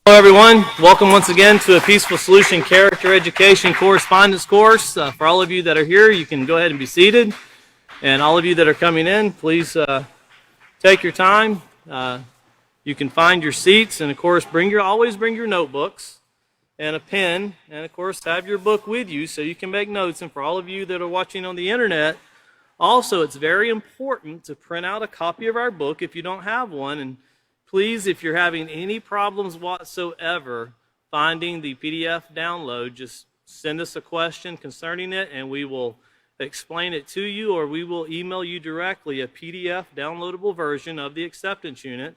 Hello everyone, welcome once again to a Peaceful Solution Character Education Correspondence course. For all of you that are here, you can go ahead and be seated. And all of you that are coming in, please take your time. You can find your seats, and of course always bring your notebooks and a pen, and of course have your book with you so you can make notes. And for all of you that are watching on the internet, also it's very important to print out a copy of our book if you don't have one. And please, if you're having any problems whatsoever finding the PDF download, just send us a question concerning it and we will explain it to you, or we will email you directly a PDF downloadable version of the acceptance unit.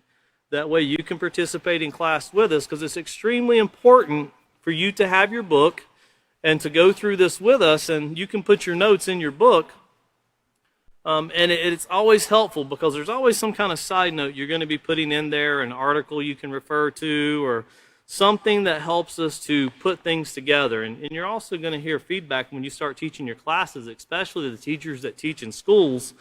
That way you can participate in class with us, because it's extremely important for you to have your book and to go through this with us, and you can put your notes in your book. And it's always helpful because there's always some kind of side note you're going to be putting in there, an article you can refer to, or something that helps us to put things together. And you're also going to hear feedback when you start teaching your classes, especially the teachers that teach in schools.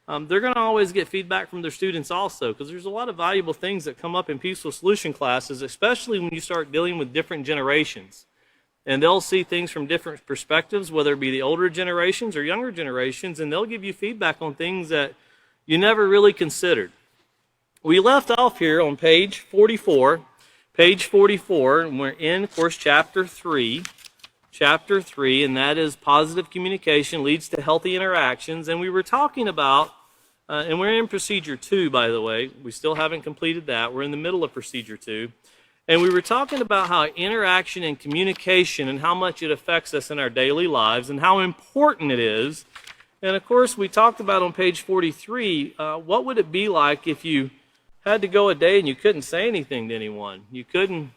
They're going to always get feedback from their students also, because there's a lot of valuable things that come up in Peaceful Solution classes, especially when you start dealing with different generations. And they'll see things from different perspectives, whether it be the older generations or younger generations, and they'll give you feedback on things that you never really considered. We left off here on page 44. Page 44, and we're in, of course, chapter 3. Chapter 3, and that is positive communication leads to healthy interactions. And we were talking about, and we're in procedure 2, by the way. We still haven't completed that. We're in the middle of procedure 2. And we were talking about how interaction and communication and how much it affects us in our daily lives and how important it is. And of course, we talked about on page 43, what would it be like if you had to go a day and you couldn't say anything to anyone? You couldn't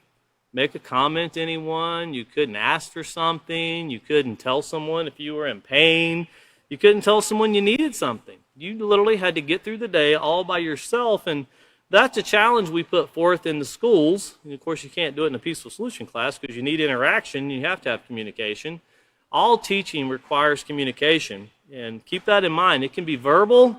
make a comment to anyone. You couldn't ask for something. You couldn't tell someone if you were in pain. You couldn't tell someone you needed something. You literally had to get through the day all by yourself. And that's a challenge we put forth in the schools. And of course, you can't do it in a Peaceful Solution class because you need interaction. You have to have communication. All teaching requires communication. And keep that in mind. It can be verbal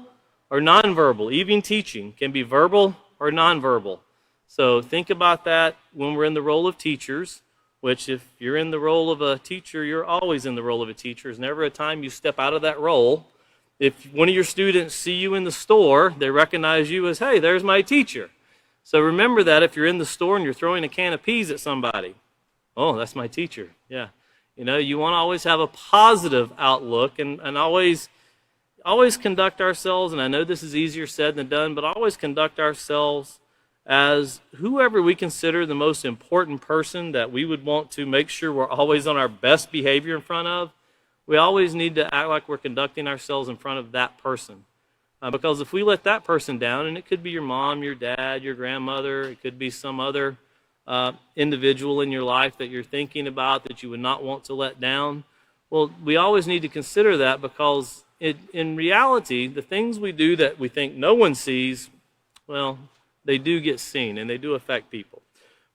or nonverbal. Even teaching can be verbal or nonverbal. So think about that when we're in the role of teachers, which if you're in the role of a teacher, you're always in the role of a teacher. There's never a time you step out of that role. If one of your students see you in the store, they recognize you as, hey, there's my teacher. So remember that if you're in the store and you're throwing a can of peas at somebody, oh, that's my teacher. Yeah. You know, you want to always have a positive outlook and always conduct ourselves, and I know this is easier said than done, but always conduct ourselves as whoever we consider the most important person that we would want to make sure we're always on our best behavior in front of. We always need to act like we're conducting ourselves in front of that person. Because if we let that person down, and it could be your mom, your dad, your grandmother, it could be some other individual in your life that you're thinking about that you would not want to let down, well, we always need to consider that, because in reality, the things we do that we think no one sees, well, they do get seen and they do affect people.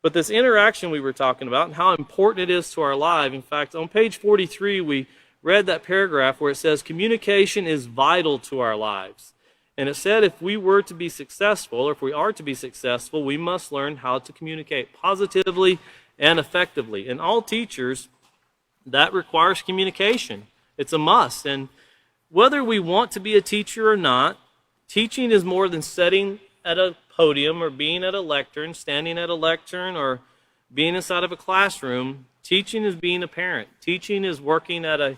But this interaction we were talking about and how important it is to our life, in fact, on page 43, we read that paragraph where it says communication is vital to our lives. And it said if we were to be successful, or if we are to be successful, we must learn how to communicate positively and effectively. And all teachers, that requires communication. It's a must. And whether we want to be a teacher or not, teaching is more than sitting at a podium or being at a lectern, standing at a lectern, or being inside of a classroom. Teaching is being a parent. Teaching is working at a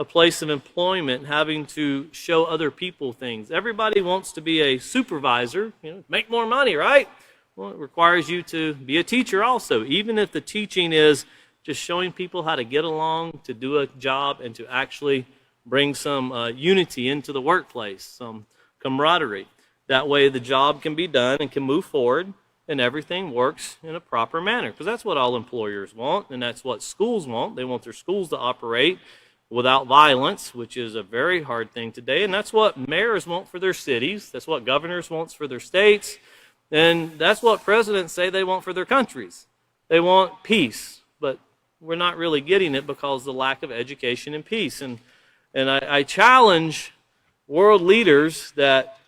place of employment, having to show other people things. Everybody wants to be a supervisor, make more money, right? Well, it requires you to be a teacher also, even if the teaching is just showing people how to get along, to do a job, and to actually bring some unity into the workplace, some camaraderie. That way the job can be done and can move forward, and everything works in a proper manner, because that's what all employers want, and that's what schools want. They want their schools to operate without violence, which is a very hard thing today, and that's what mayors want for their cities. That's what governors want for their states, and that's what presidents say they want for their countries. They want peace, but we're not really getting it because of the lack of education and peace. And I challenge world leaders that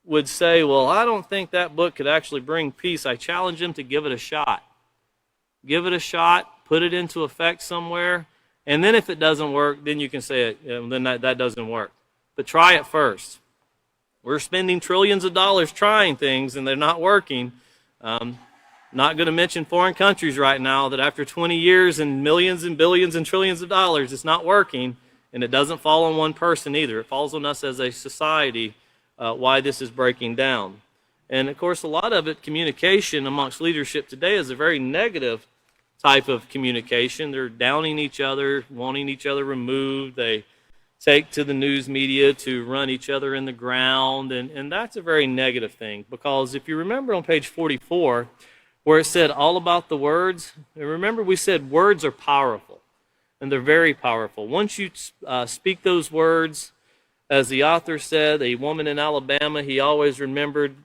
would say, well, I don't think that book could actually bring peace. I challenge them to give it a shot. give it a shot, put it into effect somewhere, and then if it doesn't work, then you can say then that doesn't work. But try it first. We're spending trillions of dollars trying things, and they're not working. Not going to mention foreign countries right now that after 20 years and millions and billions and trillions of dollars, it's not working, and it doesn't fall on one person either. It falls on us as a society why this is breaking down. And, of course, a lot of it, communication amongst leadership today is a very negative type of communication. They're downing each other, wanting each other removed. They take to the news media to run each other in the ground, and that's a very negative thing, because if you remember on page 44, where it said all about the words, remember we said words are powerful, and they're very powerful. Once you speak those words, as the author said, a woman in Alabama, he always remembered,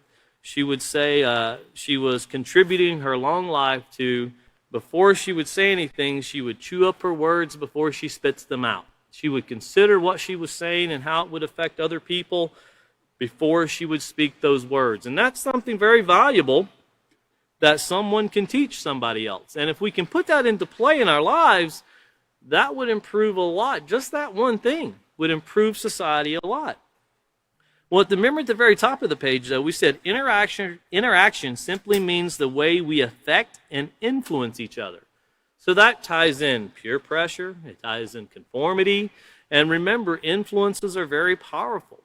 she would say she was contributing her long life to, before she would say anything, she would chew up her words before she spits them out. She would consider what she was saying and how it would affect other people before she would speak those words. And that's something very valuable that someone can teach somebody else. And if we can put that into play in our lives, that would improve a lot. Just that one thing would improve society a lot. Well, remember at the very top of the page, though, we said interaction simply means the way we affect and influence each other. So that ties in peer pressure, it ties in conformity, and remember, influences are very powerful.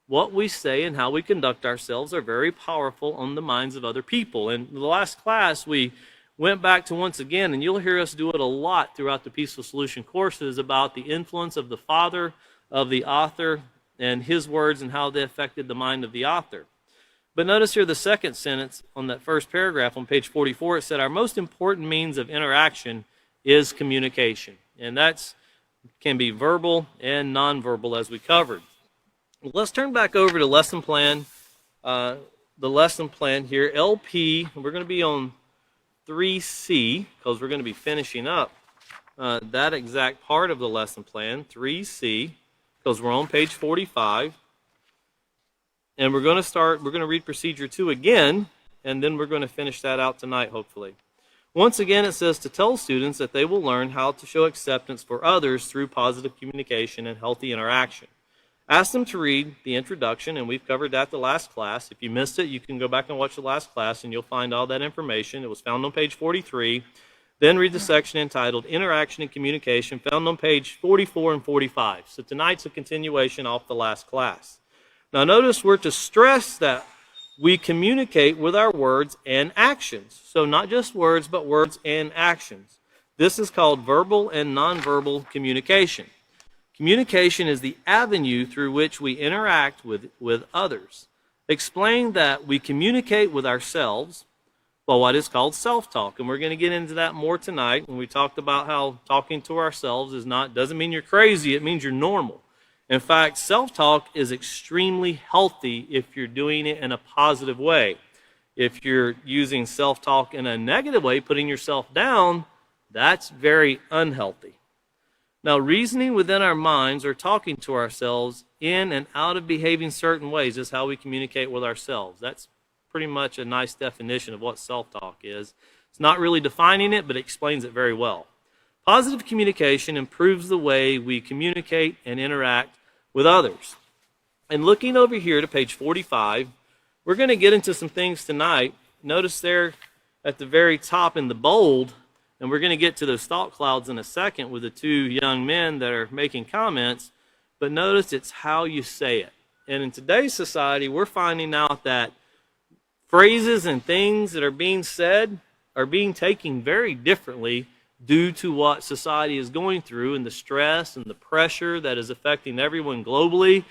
What we say and how we conduct ourselves are very powerful on the minds of other people. And in the last class, we went back to once again, and you'll hear us do it a lot throughout the Peaceful Solution courses, about the influence of the father, of the author, and his words and how they affected the mind of the author. But notice here the second sentence on that first paragraph on page 44, it said, our most important means of interaction is communication. And that can be verbal and nonverbal, as we covered. Let's turn back over to lesson plan. The lesson plan here, LP, we're going to be on 3C, because we're going to be finishing up that exact part of the lesson plan, 3C, because we're on page 45. And we're going to read procedure 2 again, and then we're going to finish that out tonight, hopefully. Once again, it says to tell students that they will learn how to show acceptance for others through positive communication and healthy interaction. Ask them to read the introduction, and we've covered that the last class. If you missed it, you can go back and watch the last class, and you'll find all that information. It was found on page 43. Then read the section entitled Interaction and Communication, found on page 44 and 45. So tonight's a continuation off the last class. Now notice we're to stress that we communicate with our words and actions. So not just words, but words and actions. This is called verbal and nonverbal communication. Communication is the avenue through which we interact with others. Explain that we communicate with ourselves by what is called self-talk. And we're going to get into that more tonight when we talked about how talking to ourselves doesn't mean you're crazy, it means you're normal. In fact, self-talk is extremely healthy if you're doing it in a positive way. If you're using self-talk in a negative way, putting yourself down, that's very unhealthy. Now, reasoning within our minds or talking to ourselves in and out of behaving certain ways is how we communicate with ourselves. That's pretty much a nice definition of what self-talk is. It's not really defining it, but it explains it very well. Positive communication improves the way we communicate and interact with others. And looking over here to page 45, we're going to get into some things tonight. Notice there at the very top in the bold, and we're going to get to those thought clouds in a second with the two young men that are making comments, but notice it's how you say it. And in today's society, we're finding out that phrases and things that are being said are being taken very differently due to what society is going through and the stress and the pressure that is affecting everyone globally.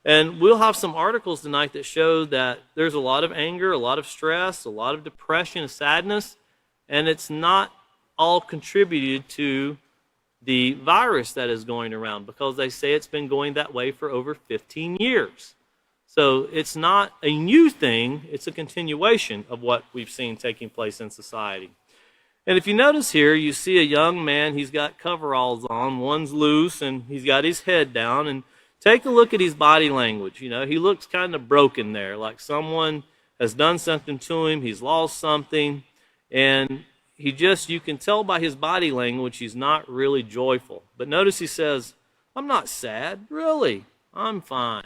And we'll have some articles tonight that show that there's a lot of anger, a lot of stress, a lot of depression and sadness, and it's not all contributed to the virus that is going around, because they say it's been going that way for over 15 years. So it's not a new thing, it's a continuation of what we've seen taking place in society. And if you notice here, you see a young man, he's got coveralls on, one's loose, and he's got his head down. And take a look at his body language. You know, he looks kind of broken there, like someone has done something to him, he's lost something, and you can tell by his body language he's not really joyful. But notice he says, I'm not sad, really, I'm fine.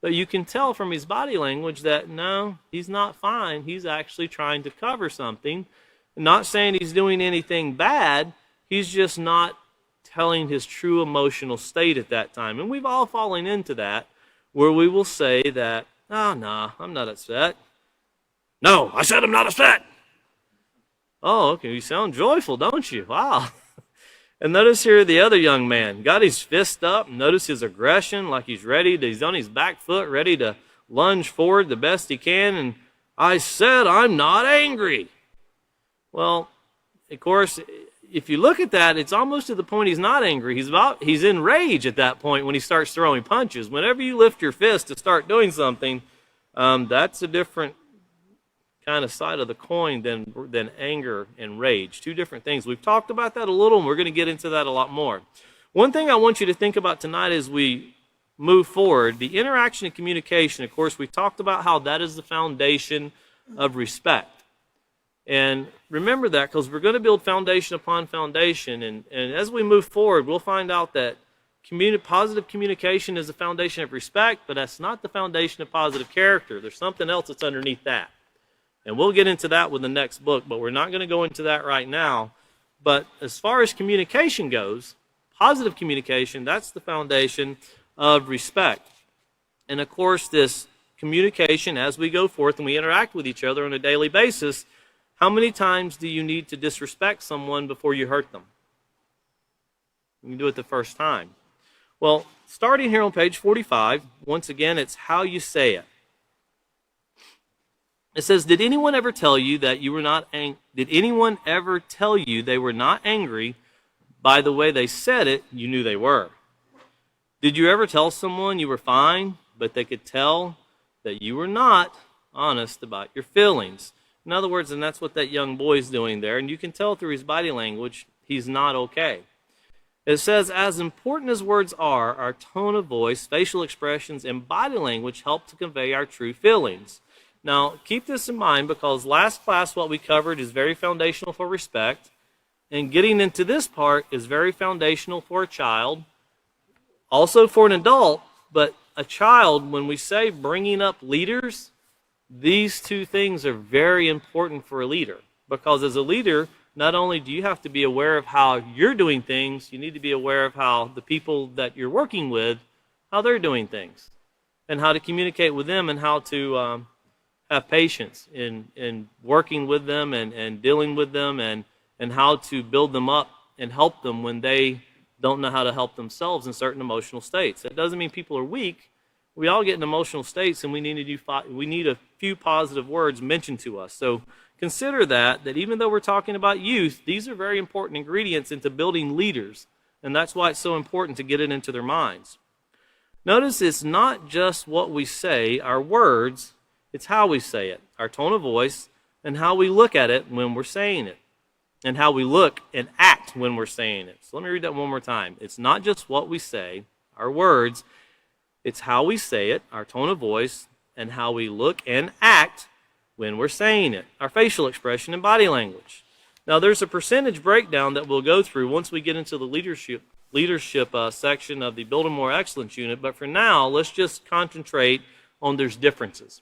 But you can tell from his body language that no, he's not fine. He's actually trying to cover something. Not saying he's doing anything bad, he's just not telling his true emotional state at that time. And we've all fallen into that, where we will say that, oh, no, I'm not upset. No, I said I'm not upset. Oh, okay, you sound joyful, don't you? Wow. And notice here the other young man got his fist up. Notice his aggression, like he's he's on his back foot, ready to lunge forward the best he can. And I said I'm not angry. Well, of course, if you look at that, it's almost to the point he's not angry. He's in rage at that point when he starts throwing punches. Whenever you lift your fist to start doing something, that's a different kind of side of the coin than anger and rage. Two different things. We've talked about that a little, and we're going to get into that a lot more. One thing I want you to think about tonight as we move forward, the interaction and communication. Of course, we talked about how that is the foundation of respect. And remember that, because we're going to build foundation upon foundation. And as we move forward, we'll find out that positive communication is the foundation of respect, but that's not the foundation of positive character. There's something else that's underneath that. And we'll get into that with the next book, but we're not going to go into that right now. But as far as communication goes, positive communication, that's the foundation of respect. And of course, this communication, as we go forth and we interact with each other on a daily basis, how many times do you need to disrespect someone before you hurt them? You can do it the first time. Well, starting here on page 45, once again, it's how you say it. It says, did anyone ever tell you that you were not Did anyone ever tell you they were not angry by the way they said it? You knew they were. Did you ever tell someone you were fine, but they could tell that you were not honest about your feelings? In other words, and that's what that young boy is doing there, and you can tell through his body language he's not okay. It says, as important as words are, our tone of voice, facial expressions, and body language help to convey our true feelings. Now, keep this in mind, because last class what we covered is very foundational for respect, and getting into this part is very foundational for a child, also for an adult, but a child, when we say bringing up leaders, these two things are very important for a leader, because as a leader, not only do you have to be aware of how you're doing things, you need to be aware of how the people that you're working with, how they're doing things, and how to communicate with them, and how to have patience in working with them and dealing with them, and how to build them up and help them when they don't know how to help themselves in certain emotional states. That doesn't mean people are weak. We all get in emotional states, and we need a few positive words mentioned to us. So consider that even though we're talking about youth, these are very important ingredients into building leaders, and that's why it's so important to get it into their minds. Notice it's not just what we say, our words, it's how we say it, our tone of voice, and how we look at it when we're saying it, and how we look and act when we're saying it. So let me read that one more time. It's not just what we say, our words, it's how we say it, our tone of voice, and how we look and act when we're saying it, our facial expression and body language. Now, there's a percentage breakdown that we'll go through once we get into the leadership section of the Build a More Excellence unit, but for now, let's just concentrate on there's differences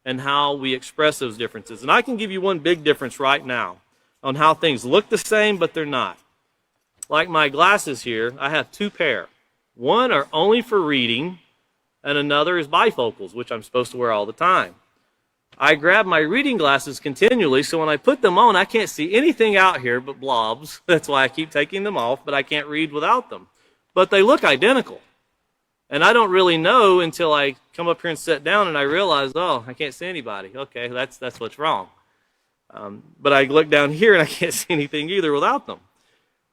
and how we express those differences. And I can give you one big difference right now on how things look the same, but they're not. Like my glasses here, I have two pair. One are only for reading, and another is bifocals, which I'm supposed to wear all the time. I grab my reading glasses continually, so when I put them on, I can't see anything out here but blobs. That's why I keep taking them off, but I can't read without them. But they look identical. And I don't really know until I come up here and sit down and I realize, oh, I can't see anybody. Okay, that's what's wrong. But I look down here and I can't see anything either without them.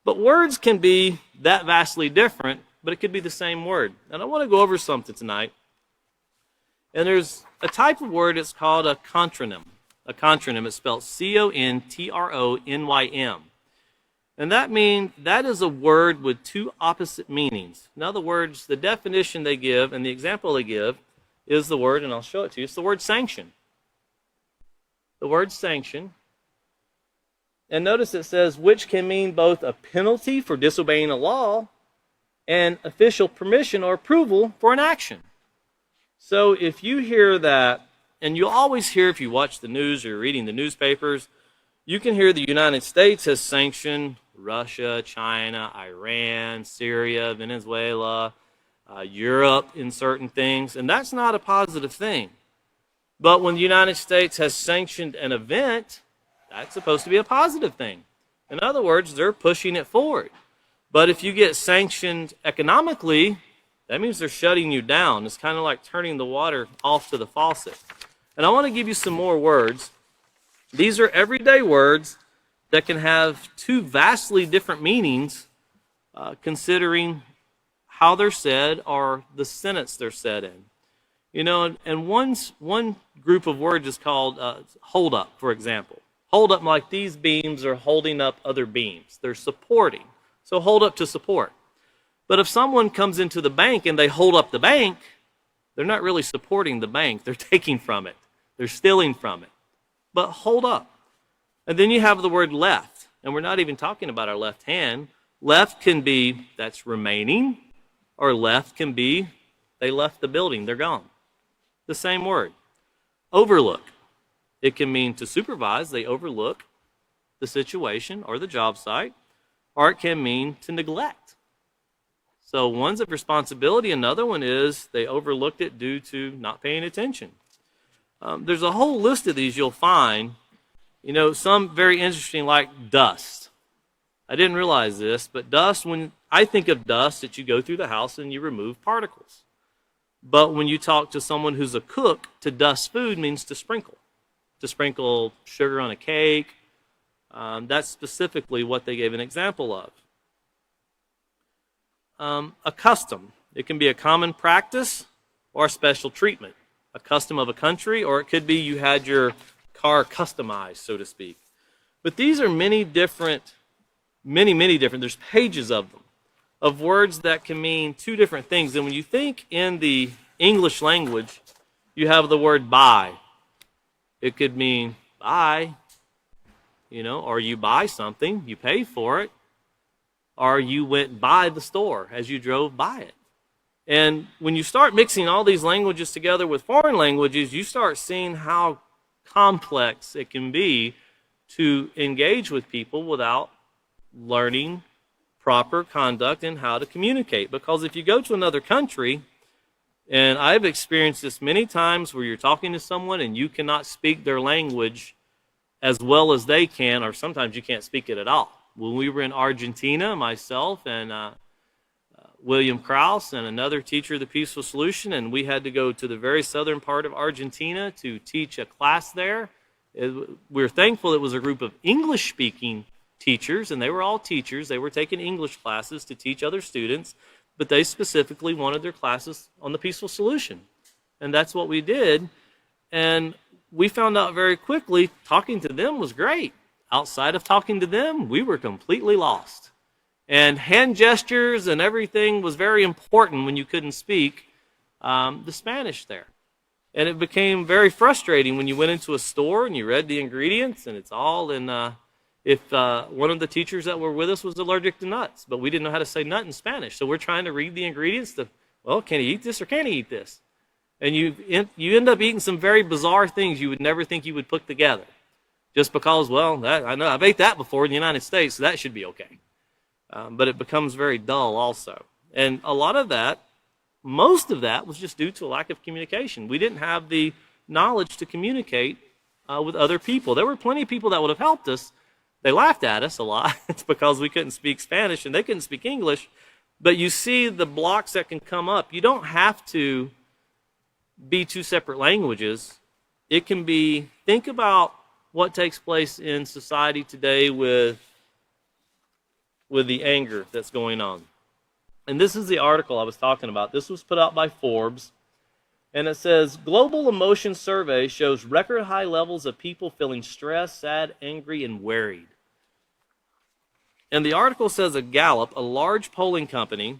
But words can be that vastly different, but it could be the same word. And I want to go over something tonight. And there's a type of word, it's called a contronym. A contronym is spelled C-O-N-T-R-O-N-Y-M. And that means that is a word with two opposite meanings. In other words, the definition they give and the example they give is the word, and I'll show it to you, it's the word sanction. The word sanction And notice it says, which can mean both a penalty for disobeying a law and official permission or approval for an action. So if you hear that, and you'll always hear if you watch the news or you're reading the newspapers, you can hear the United States has sanctioned Russia, China, Iran, Syria, Venezuela, Europe in certain things, and that's not a positive thing. But when the United States has sanctioned an event, that's supposed to be a positive thing. In other words, they're pushing it forward. But if you get sanctioned economically, that means they're shutting you down. It's kind of like turning the water off to the faucet. And I want to give you some more words. These are everyday words that can have two vastly different meanings considering how they're said or the sentence they're said in. You know, and one group of words is called hold up, for example. Hold up, like these beams are holding up other beams. They're supporting. So hold up to support. But if someone comes into the bank and they hold up the bank, they're not really supporting the bank. They're taking from it. They're stealing from it. But hold up. And then you have the word left. And we're not even talking about our left hand. Left can be that's remaining, or left can be they left the building. They're gone. The same word. Overlook. It can mean to supervise. They overlook the situation or the job site. Or it can mean to neglect. So one's of responsibility. Another one is they overlooked it due to not paying attention. There's a whole list of these you'll find. You know, some very interesting, like dust. I didn't realize this, but dust, when I think of dust, that you go through the house and you remove particles. But when you talk to someone who's a cook, to dust food means to sprinkle. To sprinkle sugar on a cake. That's specifically what they gave an example of. A custom. It can be a common practice or a special treatment. A custom of a country, or it could be you had your car customized, so to speak. But these are many different, there's pages of them, of words that can mean two different things. And when you think in the English language, you have the word buy. It could mean buy, you know, or you buy something, you pay for it, or you went by the store as you drove by it. And when you start mixing all these languages together with foreign languages, you start seeing how complex it can be to engage with people without learning proper conduct and how to communicate. Because if you go to another country, and I've experienced this many times where you're talking to someone and you cannot speak their language as well as they can, or sometimes you can't speak it at all. When we were in Argentina, myself and William Krause and another teacher of the Peaceful Solution, and we had to go to the very southern part of Argentina to teach a class there. We were thankful it was a group of English-speaking teachers, and they were all teachers. They were taking English classes to teach other students, but they specifically wanted their classes on the Peaceful Solution. And that's what we did. And we found out very quickly talking to them was great. Outside of talking to them, we were completely lost. And hand gestures and everything was very important when you couldn't speak the Spanish there. And it became very frustrating when you went into a store and you read the ingredients and it's all in, if one of the teachers that were with us was allergic to nuts, but we didn't know how to say nut in Spanish. So we're trying to read the ingredients to, well, can he eat this or can't he eat this? And you end up eating some very bizarre things you would never think you would put together. Just because, well, I know I've ate that before in the United States, so that should be okay. But it becomes very dull also. And a lot of that, most of that was just due to a lack of communication. We didn't have the knowledge to communicate with other people. There were plenty of people that would have helped us. They laughed at us a lot. It's because we couldn't speak Spanish and they couldn't speak English. But you see the blocks that can come up. You don't have to be two separate languages. It can be, think about what takes place in society today with the anger that's going on. And this is the article I was talking about. This was put out by Forbes. And it says, Global Emotion Survey shows record high levels of people feeling stressed, sad, angry, and worried. And the article says a Gallup, a large polling company,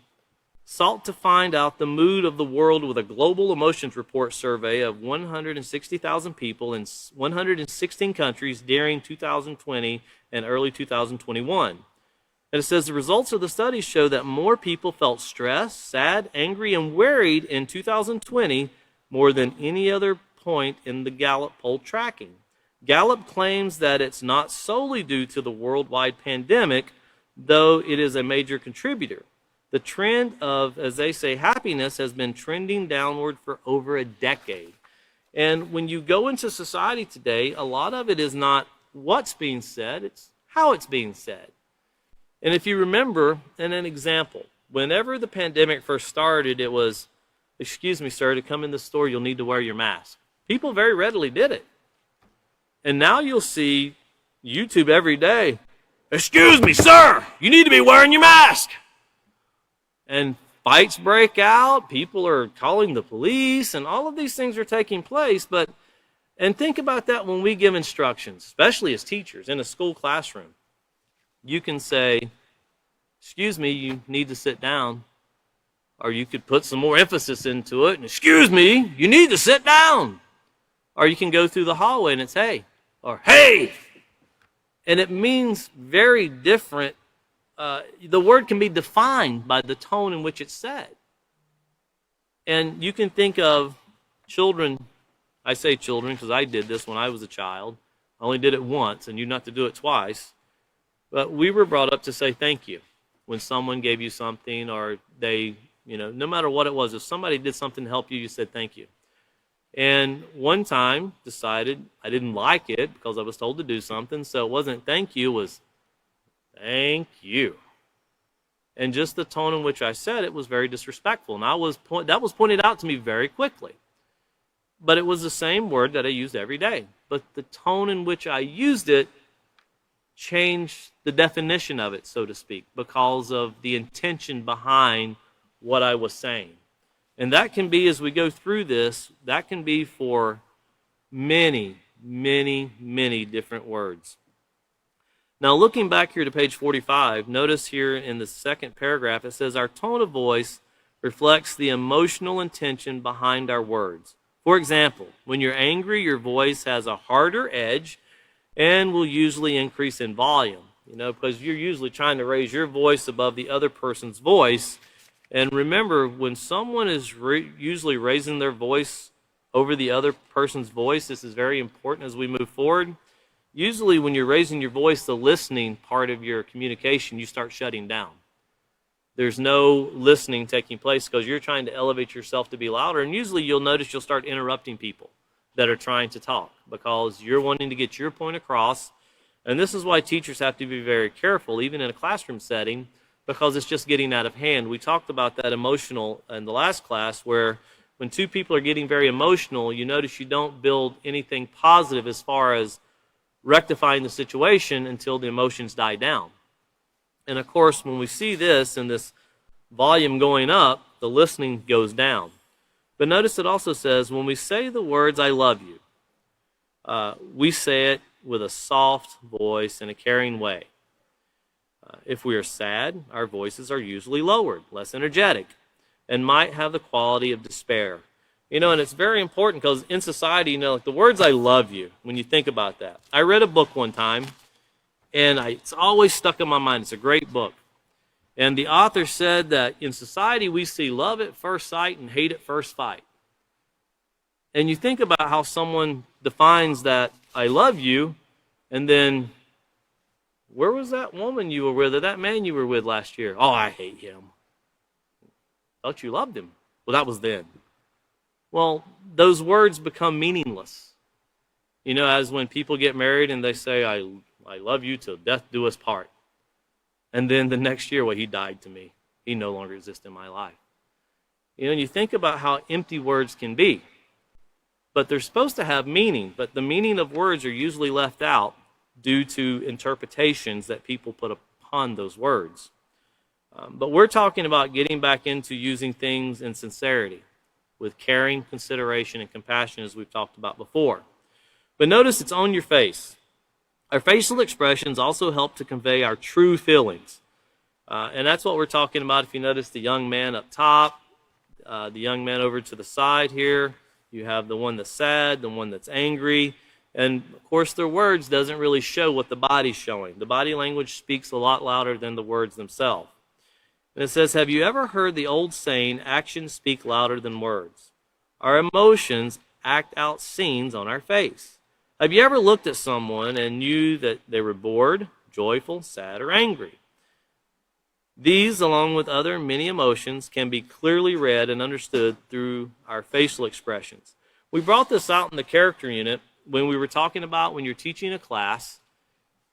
sought to find out the mood of the world with a global emotions report survey of 160,000 people in 116 countries during 2020 and early 2021. And it says the results of the study show that more people felt stressed, sad, angry, and worried in 2020 more than any other point in the Gallup poll tracking. Gallup claims that it's not solely due to the worldwide pandemic, though it is a major contributor. The trend of, as they say, happiness has been trending downward for over a decade. And when you go into society today, a lot of it is not what's being said, it's how it's being said. And if you remember, in an example, whenever the pandemic first started, it was, "Excuse me, sir, to come in the store, you'll need to wear your mask." People very readily did it. And now you'll see YouTube every day, "Excuse me, sir, you need to be wearing your mask." And fights break out, people are calling the police, and all of these things are taking place. And think about that when we give instructions, especially as teachers in a school classroom. You can say, "Excuse me, you need to sit down." Or you could put some more emphasis into it, and "Excuse me, you need to sit down." Or you can go through the hallway and it's "Hey," or "Hey." And it means very different. The word can be defined by the tone in which it's said. And you can think of children. I say children because I did this when I was a child. I only did it once, and you not to do it twice. But we were brought up to say thank you when someone gave you something, or they, no matter what it was, if somebody did something to help you, you said thank you. And one time decided I didn't like it because I was told to do something, so it wasn't thank you, it was thank you. And just the tone in which I said it was very disrespectful. And that was pointed out to me very quickly. But it was the same word that I used every day. But the tone in which I used it changed the definition of it, so to speak, because of the intention behind what I was saying. And that can be, as we go through this, that can be for many, many, many different words. Now, looking back here to page 45, notice here in the second paragraph, it says, "Our tone of voice reflects the emotional intention behind our words. For example, when you're angry, your voice has a harder edge and will usually increase in volume, because you're usually trying to raise your voice above the other person's voice. And remember, when someone is usually raising their voice over the other person's voice, this is very important as we move forward. Usually when you're raising your voice, the listening part of your communication, you start shutting down. There's no listening taking place because you're trying to elevate yourself to be louder. And usually you'll notice you'll start interrupting people that are trying to talk because you're wanting to get your point across. And this is why teachers have to be very careful, even in a classroom setting, because it's just getting out of hand. We talked about that emotional in the last class, where when two people are getting very emotional, you notice you don't build anything positive as far as rectifying the situation until the emotions die down. And of course, when we see this and this volume going up, the listening goes down. But notice it also says, when we say the words, "I love you," we say it with a soft voice and a caring way. If we are sad, our voices are usually lowered, less energetic, and might have the quality of despair. And it's very important because in society, like the words "I love you," when you think about that. I read a book one time, and it's always stuck in my mind. It's a great book. And the author said that in society, we see love at first sight and hate at first fight. And you think about how someone defines that "I love you," and then, where was that woman you were with or that man you were with last year? "Oh, I hate him." Thought you loved him. Well, that was then. Well, those words become meaningless. As when people get married and they say, I love you till death do us part. And then the next year, well, he died to me. He no longer exists in my life. And you think about how empty words can be. But they're supposed to have meaning. But the meaning of words are usually left out due to interpretations that people put upon those words. But we're talking about getting back into using things in sincerity, with caring, consideration, and compassion, as we've talked about before. But notice it's on your face. Our facial expressions also help to convey our true feelings. And that's what we're talking about. If you notice the young man up top, the young man over to the side here, you have the one that's sad, the one that's angry. And of course their words doesn't really show what the body's showing. The body language speaks a lot louder than the words themselves. And it says, have you ever heard the old saying, actions speak louder than words? Our emotions act out scenes on our face. Have you ever looked at someone and knew that they were bored, joyful, sad, or angry? These, along with other many emotions, can be clearly read and understood through our facial expressions. We brought this out in the character unit when we were talking about when you're teaching a class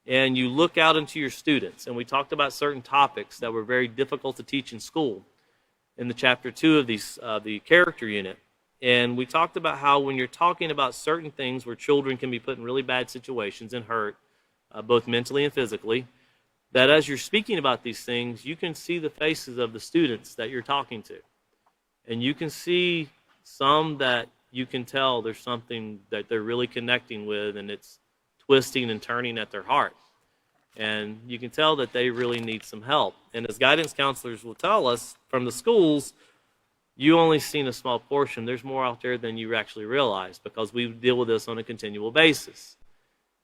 and you look out into your students. And we talked about certain topics that were very difficult to teach in school in the chapter 2 of the character unit. And we talked about how when you're talking about certain things where children can be put in really bad situations and hurt, both mentally and physically, that as you're speaking about these things, you can see the faces of the students that you're talking to. And you can see some that you can tell there's something that they're really connecting with, and it's twisting and turning at their heart. And you can tell that they really need some help. And as guidance counselors will tell us from the schools, you only seen a small portion. There's more out there than you actually realize, because we deal with this on a continual basis.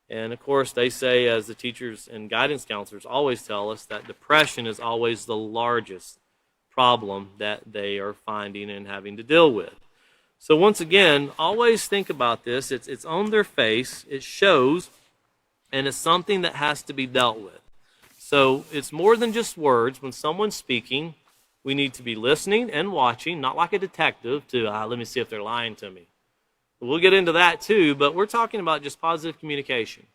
And of course, they say, as the teachers and guidance counselors always tell us, that depression is always the largest problem that they are finding and having to deal with. So once again, always think about this. It's on their face, it shows, and it's something that has to be dealt with. So it's more than just words. When someone's speaking, we need to be listening and watching, not like a detective to, let me see if they're lying to me. We'll get into that too, but we're talking about just positive communication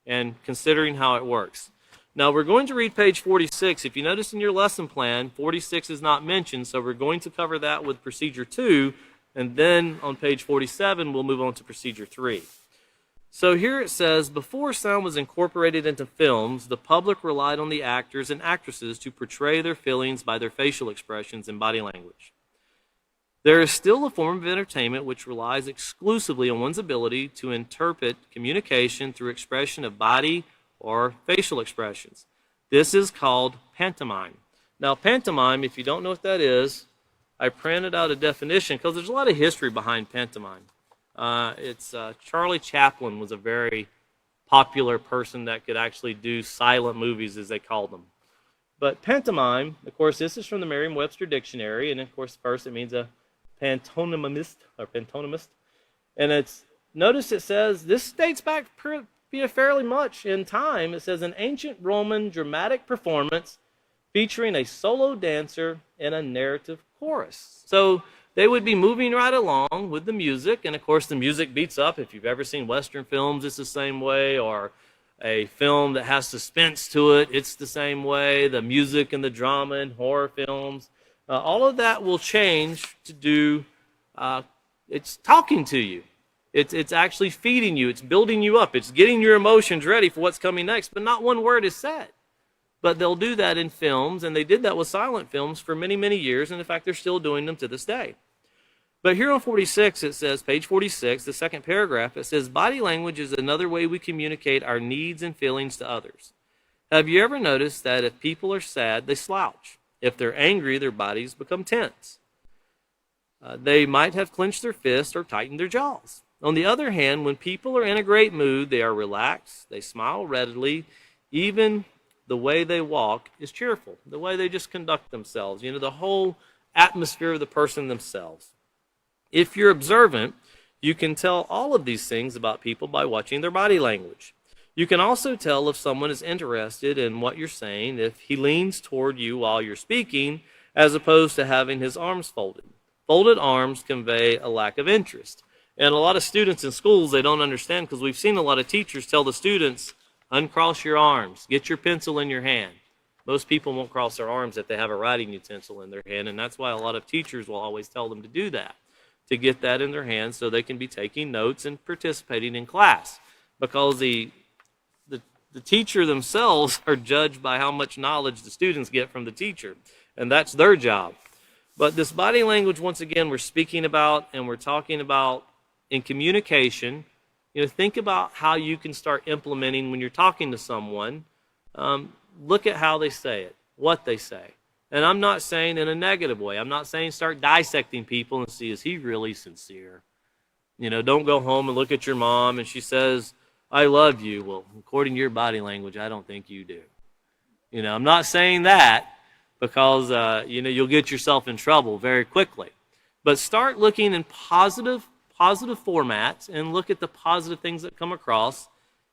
and considering how it works. Now we're going to read page 46. If you notice in your lesson plan, 46 is not mentioned, so we're going to cover that with procedure 2, and then on page 47 we'll move on to procedure 3. So here it says, before sound was incorporated into films, the public relied on the actors and actresses to portray their feelings by their facial expressions and body language. There is still a form of entertainment which relies exclusively on one's ability to interpret communication through expression of body or facial expressions. This is called pantomime. Now, pantomime, if you don't know what that is, I printed out a definition because there's a lot of history behind pantomime. Charlie Chaplin was a very popular person that could actually do silent movies, as they called them. But pantomime, of course, this is from the Merriam-Webster Dictionary, and of course, first it means a pantomimist. And notice it says, this dates back fairly much in time. It says, an ancient Roman dramatic performance featuring a solo dancer and a narrative chorus. So they would be moving right along with the music, and of course the music beats up. If you've ever seen Western films, it's the same way, or a film that has suspense to it, it's the same way. The music and the drama in horror films, all of that will change to do, it's talking to you. It's actually feeding you. It's building you up. It's getting your emotions ready for what's coming next, but not one word is said. But they'll do that in films, and they did that with silent films for many, many years, and in fact, they're still doing them to this day. But here on 46, it says, page 46, the second paragraph, it says, body language is another way we communicate our needs and feelings to others. Have you ever noticed that if people are sad, they slouch? If they're angry, their bodies become tense. They might have clenched their fists or tightened their jaws. On the other hand, when people are in a great mood, they are relaxed, they smile readily, even the way they walk is cheerful, the way they just conduct themselves, the whole atmosphere of the person themselves. If you're observant, you can tell all of these things about people by watching their body language. You can also tell if someone is interested in what you're saying, if he leans toward you while you're speaking, as opposed to having his arms folded. Folded arms convey a lack of interest. And a lot of students in schools, they don't understand, because we've seen a lot of teachers tell the students, uncross your arms, get your pencil in your hand. Most people won't cross their arms if they have a writing utensil in their hand, and that's why a lot of teachers will always tell them to do that, to get that in their hands so they can be taking notes and participating in class. Because the teacher themselves are judged by how much knowledge the students get from the teacher, and that's their job. But this body language, once again, we're speaking about and we're talking about in communication. Think about how you can start implementing when you're talking to someone. Look at how they say it. what they say. And I'm not saying in a negative way. I'm not saying start dissecting people and see, is he really sincere? You know, don't go home and look at your mom and she says, I love you. Well, according to your body language, I don't think you do. You know, I'm not saying that because, you know, you'll get yourself in trouble very quickly. But start looking in positive formats and look at the positive things that come across.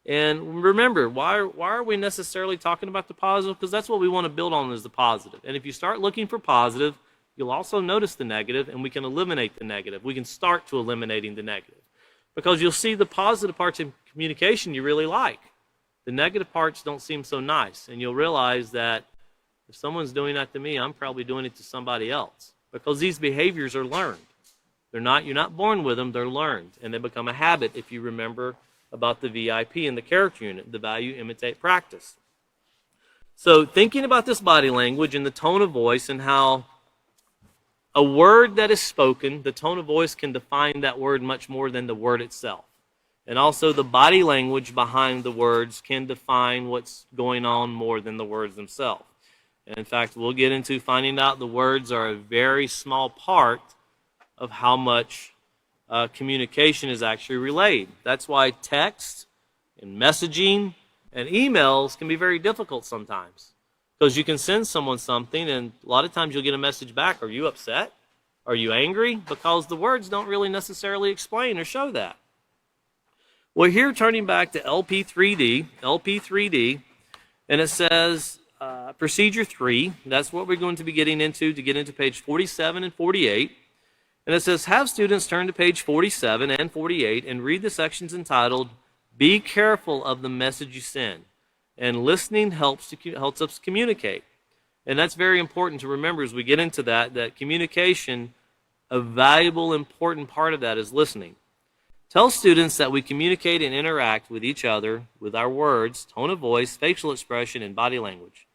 And remember, why are we necessarily talking about the positive? Because that's what we want to build on is the positive. And if you start looking for positive, you'll also notice the negative, and we can eliminate the negative. We can start to eliminating the negative. Because you'll see the positive parts in communication you really like. The negative parts don't seem so nice. And you'll realize that if someone's doing that to me, I'm probably doing it to somebody else. Because these behaviors are learned. You're not born with them, they're learned. And they become a habit if you remember about the VIP and the character unit, the value, imitate, practice. So thinking about this body language and the tone of voice and how a word that is spoken, the tone of voice can define that word much more than the word itself. And also the body language behind the words can define what's going on more than the words themselves. And in fact, we'll get into finding out the words are a very small part of how much communication is actually relayed. That's why text and messaging and emails can be very difficult sometimes. Because you can send someone something and a lot of times you'll get a message back. Are you upset? Are you angry? Because the words don't really necessarily explain or show that. Well, here turning back to LP3D, and it says Procedure 3. That's what we're going to be getting into to get into page 47 and 48. And it says, have students turn to page 47 and 48 and read the sections entitled, Be Careful of the Message You Send. And listening helps us communicate. And that's very important to remember as we get into that communication, a valuable, important part of that is listening. Tell students that we communicate and interact with each other with our words, tone of voice, facial expression, and body language.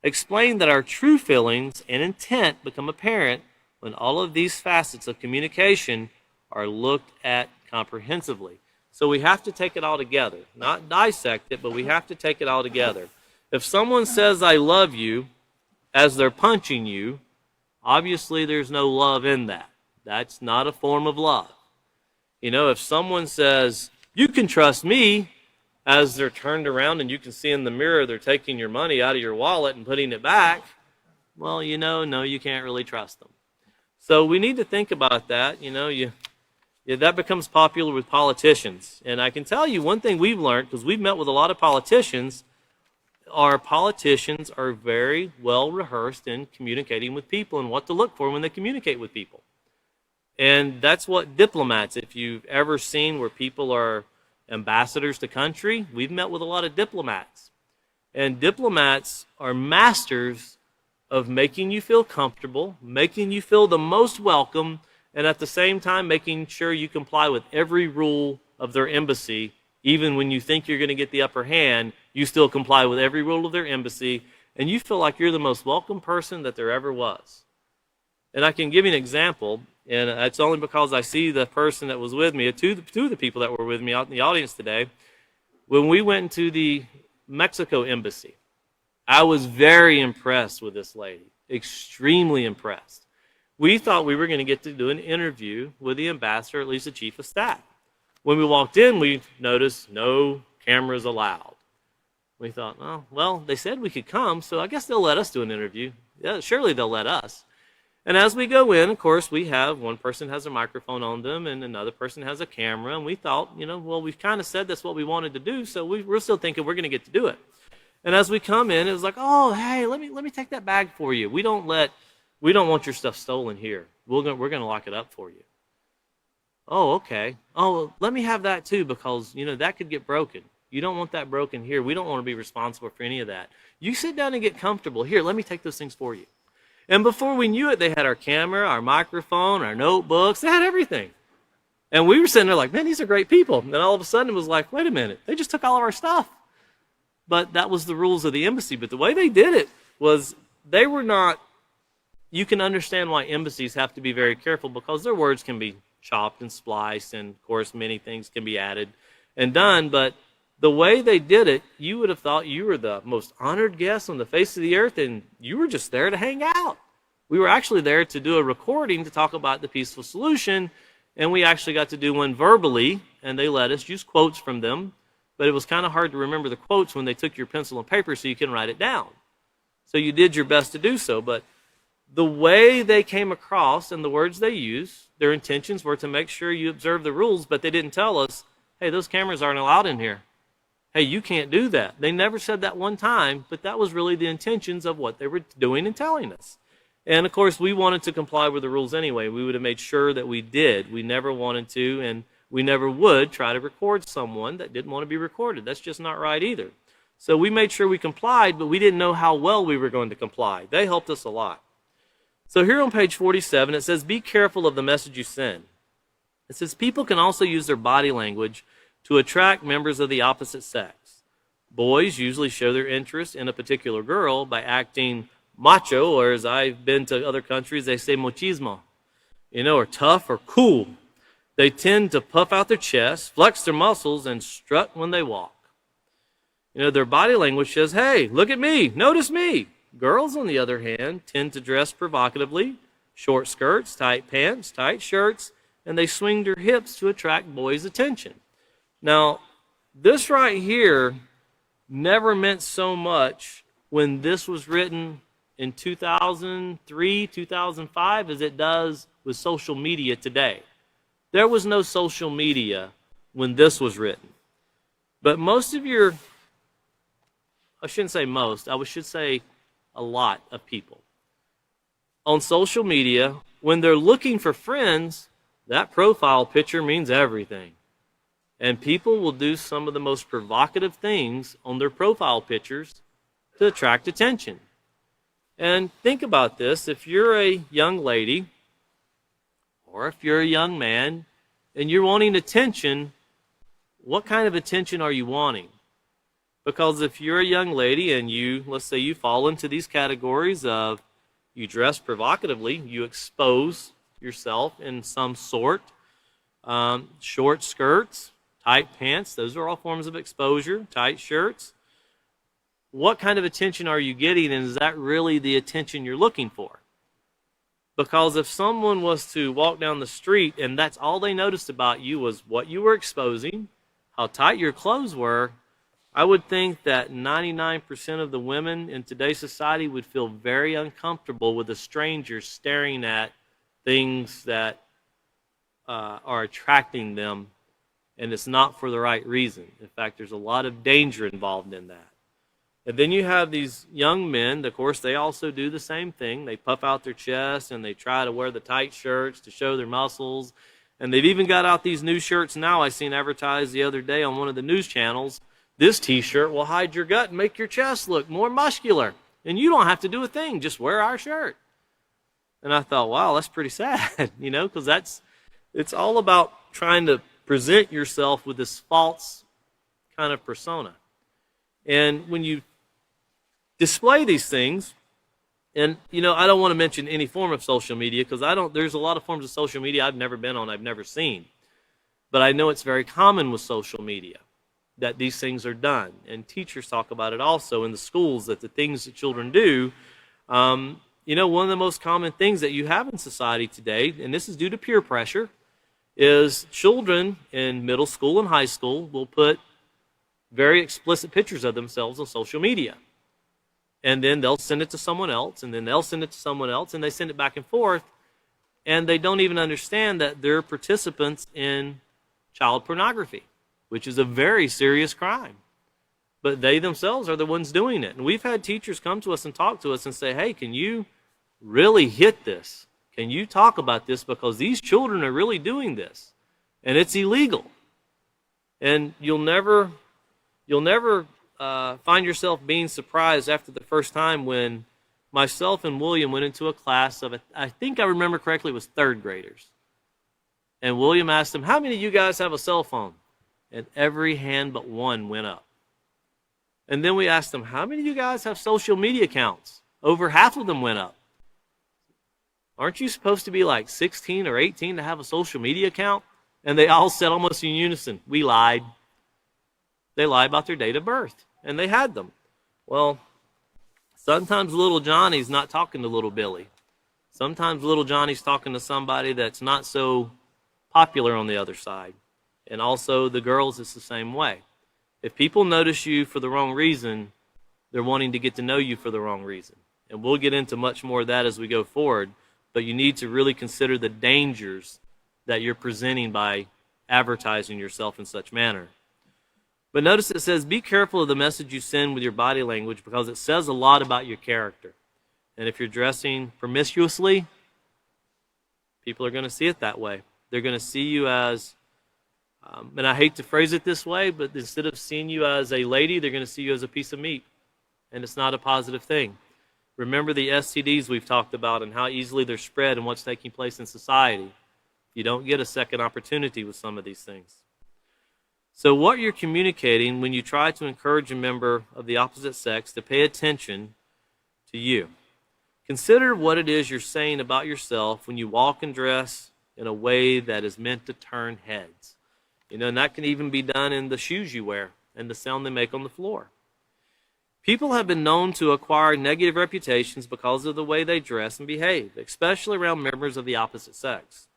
Explain that our true feelings and intent become apparent when all of these facets of communication are looked at comprehensively. So we have to take it all together. Not dissect it, but we have to take it all together. If someone says, I love you, as they're punching you, obviously there's no love in that. That's not a form of love. You know, if someone says, you can trust me, as they're turned around and you can see in the mirror they're taking your money out of your wallet and putting it back, well, you know, no, you can't really trust them. So we need to think about that. You know, that becomes popular with politicians. And I can tell you one thing we've learned, because we've met with a lot of politicians, our politicians are very well rehearsed in communicating with people and what to look for when they communicate with people. And that's what diplomats, if you've ever seen where people are ambassadors to country, we've met with a lot of diplomats. And diplomats are masters of making you feel comfortable, making you feel the most welcome, and at the same time making sure you comply with every rule of their embassy. Even when you think you're going to get the upper hand, you still comply with every rule of their embassy, and you feel like you're the most welcome person that there ever was. And I can give you an example, and it's only because I see the person that was with me, two of the people that were with me out in the audience today. When we went to the Mexico embassy, I was very impressed with this lady, extremely impressed. We thought we were going to get to do an interview with the ambassador, at least the chief of staff. When we walked in, we noticed no cameras allowed. We thought, oh, well, they said we could come, so I guess they'll let us do an interview. Yeah, surely they'll let us. And as we go in, of course, we have one person has a microphone on them and another person has a camera. And we thought, you know, well, we've kind of said that's what we wanted to do, so we're still thinking we're going to get to do it. And as we come in, it was like, oh, hey, let me take that bag for you. We don't want your stuff stolen here. We're going to lock it up for you. Oh, okay. Oh, let me have that too, because, you know, that could get broken. You don't want that broken here. We don't want to be responsible for any of that. You sit down and get comfortable. Here, let me take those things for you. And before we knew it, they had our camera, our microphone, our notebooks. They had everything. And we were sitting there like, man, these are great people. And then all of a sudden it was like, wait a minute. They just took all of our stuff. But that was the rules of the embassy. But the way they did it was they were not, you can understand why embassies have to be very careful because their words can be chopped and spliced. And, of course, many things can be added and done. But the way they did it, you would have thought you were the most honored guest on the face of the earth, and you were just there to hang out. We were actually there to do a recording to talk about the peaceful solution, and we actually got to do one verbally, and they let us use quotes from them, but it was kind of hard to remember the quotes when they took your pencil and paper so you can write it down. So you did your best to do so, but the way they came across and the words they used, their intentions were to make sure you observe the rules, but they didn't tell us, hey, those cameras aren't allowed in here. Hey, you can't do that. They never said that one time, but that was really the intentions of what they were doing and telling us. And of course, we wanted to comply with the rules anyway. We would have made sure that we did. We never wanted to, and we never would try to record someone that didn't want to be recorded. That's just not right either. So we made sure we complied, but we didn't know how well we were going to comply. They helped us a lot. So here on page 47, it says, be careful of the message you send. It says, people can also use their body language to attract members of the opposite sex. Boys usually show their interest in a particular girl by acting macho, or as I've been to other countries, they say machismo, or tough or cool. They tend to puff out their chest, flex their muscles, and strut when they walk. Their body language says, hey, look at me, notice me. Girls, on the other hand, tend to dress provocatively, short skirts, tight pants, tight shirts, and they swing their hips to attract boys' attention. Now, this right here never meant so much when this was written in 2003, 2005 as it does with social media today. There was no social media when this was written. But most of your, I shouldn't say most, I should say a lot of people on social media, when they're looking for friends, that profile picture means everything. And people will do some of the most provocative things on their profile pictures to attract attention. And think about this. If you're a young lady, or if you're a young man, and you're wanting attention, what kind of attention are you wanting? Because if you're a young lady and you, let's say you fall into these categories of you dress provocatively, you expose yourself in some sort, short skirts, tight pants, those are all forms of exposure, tight shirts. What kind of attention are you getting, and is that really the attention you're looking for? Because if someone was to walk down the street and that's all they noticed about you was what you were exposing, how tight your clothes were, I would think that 99% of the women in today's society would feel very uncomfortable with a stranger staring at things that are attracting them, and it's not for the right reason. In fact, there's a lot of danger involved in that. And then you have these young men, of course, they also do the same thing. They puff out their chest and they try to wear the tight shirts to show their muscles. And they've even got out these new shirts now. I seen advertised the other day on one of the news channels. This t-shirt will hide your gut and make your chest look more muscular. And you don't have to do a thing, just wear our shirt. And I thought, wow, that's pretty sad, because it's all about trying to present yourself with this false kind of persona. And when you display these things, and I don't want to mention any form of social media because there's a lot of forms of social media I've never been on, I've never seen. But I know it's very common with social media that these things are done. And teachers talk about it also in the schools, that the things that children do, one of the most common things that you have in society today, and this is due to peer pressure, is children in middle school and high school will put very explicit pictures of themselves on social media. And then they'll send it to someone else, and then they'll send it to someone else, and they send it back and forth, and they don't even understand that they're participants in child pornography, which is a very serious crime. But they themselves are the ones doing it. And we've had teachers come to us and talk to us and say, hey, can you really hit this? Can you talk about this? Because these children are really doing this. And it's illegal. And you'll never find yourself being surprised after the first time when myself and William went into a class of, I think I remember correctly, it was third graders. And William asked them, how many of you guys have a cell phone? And every hand but one went up. And then we asked them, how many of you guys have social media accounts? Over half of them went up. Aren't you supposed to be like 16 or 18 to have a social media account? And they all said almost in unison, we lied. they lie about their date of birth, and they had them. Well, sometimes little Johnny's not talking to little Billy. Sometimes little Johnny's talking to somebody that's not so popular on the other side. And also the girls, it's the same way. If people notice you for the wrong reason, they're wanting to get to know you for the wrong reason. And we'll get into much more of that as we go forward, but you need to really consider the dangers that you're presenting by advertising yourself in such manner. But notice it says, be careful of the message you send with your body language, because it says a lot about your character. And if you're dressing promiscuously, people are going to see it that way. They're going to see you as, and I hate to phrase it this way, but instead of seeing you as a lady, they're going to see you as a piece of meat. And it's not a positive thing. Remember the STDs we've talked about and how easily they're spread and what's taking place in society. You don't get a second opportunity with some of these things. So what you're communicating when you try to encourage a member of the opposite sex to pay attention to you. Consider what it is you're saying about yourself when you walk and dress in a way that is meant to turn heads. And that can even be done in the shoes you wear and the sound they make on the floor. People have been known to acquire negative reputations because of the way they dress and behave, especially around members of the opposite sex.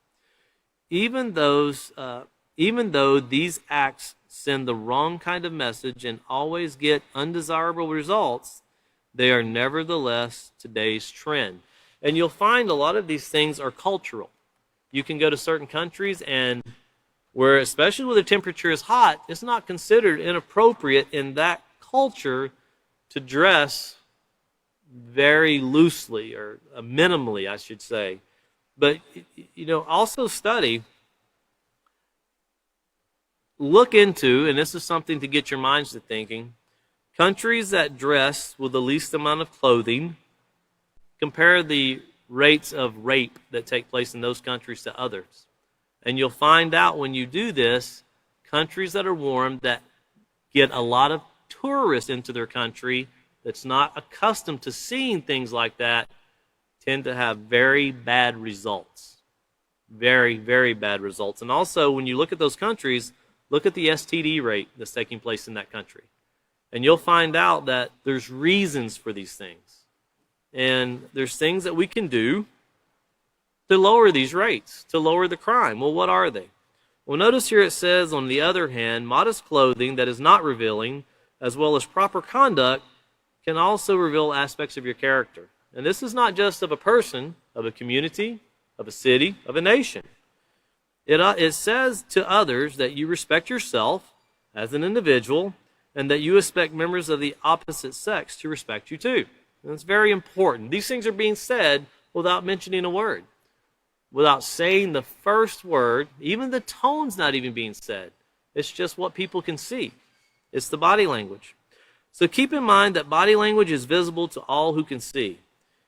Even though these acts send the wrong kind of message and always get undesirable results, they are nevertheless today's trend. And you'll find a lot of these things are cultural. You can go to certain countries and where, especially where the temperature is hot, it's not considered inappropriate in that culture to dress very loosely or minimally, I should say. But, also study, look into, and this is something to get your minds to thinking, countries that dress with the least amount of clothing, compare the rates of rape that take place in those countries to others. And you'll find out when you do this, countries that are warm, that get a lot of tourists into their country that's not accustomed to seeing things like that, tend to have very bad results. Very, very bad results. And also, when you look at those countries, look at the STD rate that's taking place in that country. And you'll find out that there's reasons for these things. And there's things that we can do to lower these rates, to lower the crime. Well, what are they? Well, notice here it says, on the other hand, modest clothing that is not revealing, as well as proper conduct, can also reveal aspects of your character. And this is not just of a person, of a community, of a city, of a nation. It says to others that you respect yourself as an individual and that you expect members of the opposite sex to respect you too. And it's very important. These things are being said without mentioning a word, without saying the first word. Even the tone's not even being said. It's just what people can see. It's the body language. So keep in mind that body language is visible to all who can see.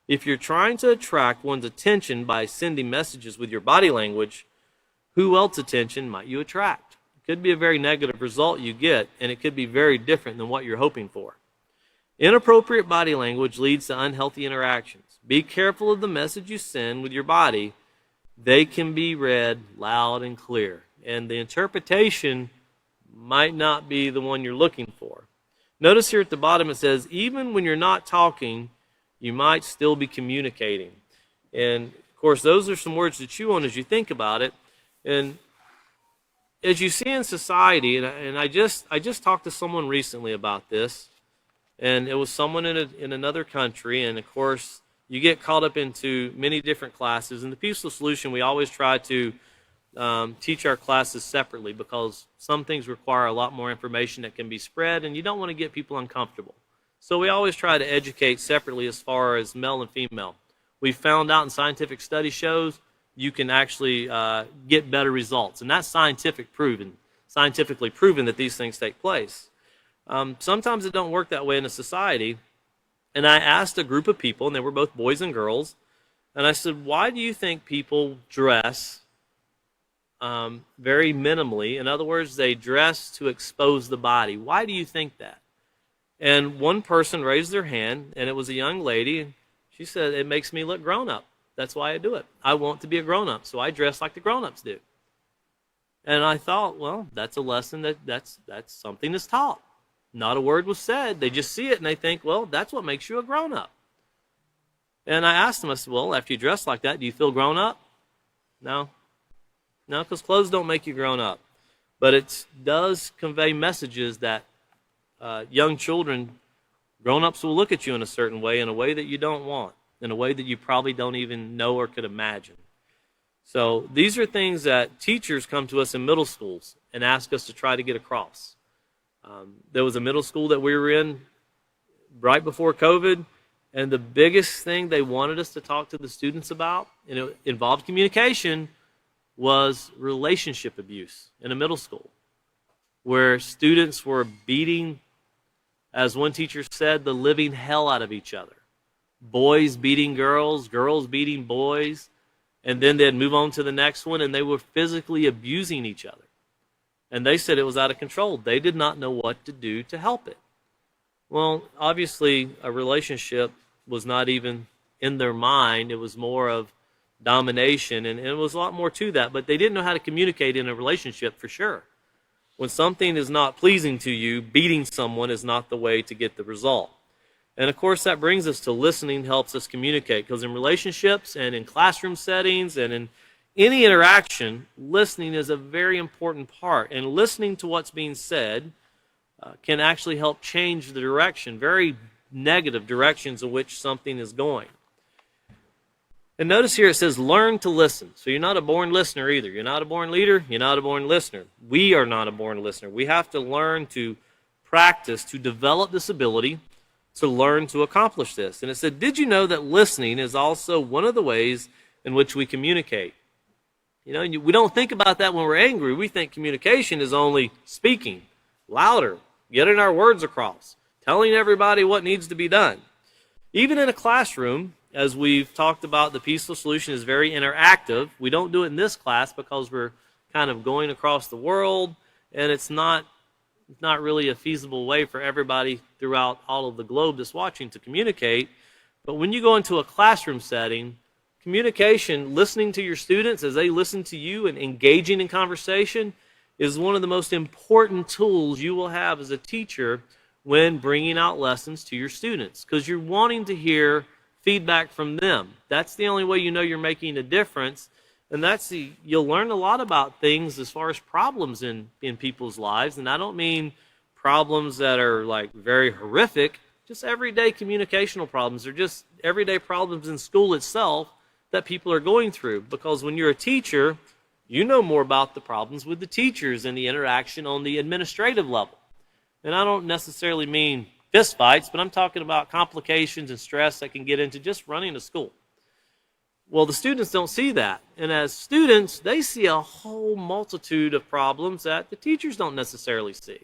If you're trying to attract one's attention by sending messages with your body language, who else's attention might you attract? It could be a very negative result you get, and it could be very different than what you're hoping for. Inappropriate body language leads to unhealthy interactions. Be careful of the message you send with your body. They can be read loud and clear, and the interpretation might not be the one you're looking for. Notice here at the bottom it says, even when you're not talking, you might still be communicating. And, of course, those are some words to chew on as you think about it. And as you see in society, and I just talked to someone recently about this, and it was someone in another country, and of course you get caught up into many different classes. In the Peaceful Solution, we always try to teach our classes separately because some things require a lot more information that can be spread, and you don't want to get people uncomfortable. So we always try to educate separately as far as male and female. We found out in scientific study shows you can actually get better results. And that's scientifically proven that these things take place. Sometimes it don't work that way in a society. And I asked a group of people, and they were both boys and girls, and I said, why do you think people dress very minimally? In other words, they dress to expose the body. Why do you think that? And one person raised their hand, and it was a young lady, and she said, it makes me look grown up. That's why I do it. I want to be a grown-up, so I dress like the grown-ups do. And I thought, well, that's a lesson that's something that's taught. Not a word was said. They just see it and they think, well, that's what makes you a grown up. And I asked them, I said, well, after you dress like that, do you feel grown up? No. No, because clothes don't make you grown up. But it does convey messages that young children, grown-ups will look at you in a certain way, in a way that you don't want, in a way that you probably don't even know or could imagine. So these are things that teachers come to us in middle schools and ask us to try to get across. There was a middle school that we were in right before COVID, and the biggest thing they wanted us to talk to the students about, and it involved communication, was relationship abuse in a middle school, where students were beating, as one teacher said, the living hell out of each other. Boys beating girls, girls beating boys, and then they'd move on to the next one, and they were physically abusing each other. And they said it was out of control. They did not know what to do to help it. Well, obviously, a relationship was not even in their mind. It was more of domination, and it was a lot more to that, but they didn't know how to communicate in a relationship for sure. When something is not pleasing to you, beating someone is not the way to get the result. And of course, that brings us to listening helps us communicate, because in relationships and in classroom settings and in any interaction, listening is a very important part. And listening to what's being said can actually help change the direction, very negative directions in which something is going. And notice here it says, learn to listen. So you're not a born listener either. You're not a born leader. You're not a born listener. We are not a born listener. We have to learn to practice, to develop this ability to learn to accomplish this. And it said, did you know that listening is also one of the ways in which we communicate? You know, we don't think about that when we're angry. We think communication is only speaking louder, getting our words across, telling everybody what needs to be done. Even in a classroom, as we've talked about, the peaceful solution is very interactive. We don't do it in this class because we're kind of going across the world, and it's not really a feasible way for everybody throughout all of the globe that's watching to communicate. But when you go into a classroom setting, communication, listening to your students as they listen to you and engaging in conversation is one of the most important tools you will have as a teacher when bringing out lessons to your students, because you're wanting to hear feedback from them. That's the only way you know you're making a difference. And you'll learn a lot about things as far as problems in people's lives. And I don't mean problems that are like very horrific, just everyday communicational problems, or just everyday problems in school itself that people are going through. Because when you're a teacher, you know more about the problems with the teachers and the interaction on the administrative level. And I don't necessarily mean fist fights, but I'm talking about complications and stress that can get into just running a school. Well, the students don't see that. And as students, they see a whole multitude of problems that the teachers don't necessarily see.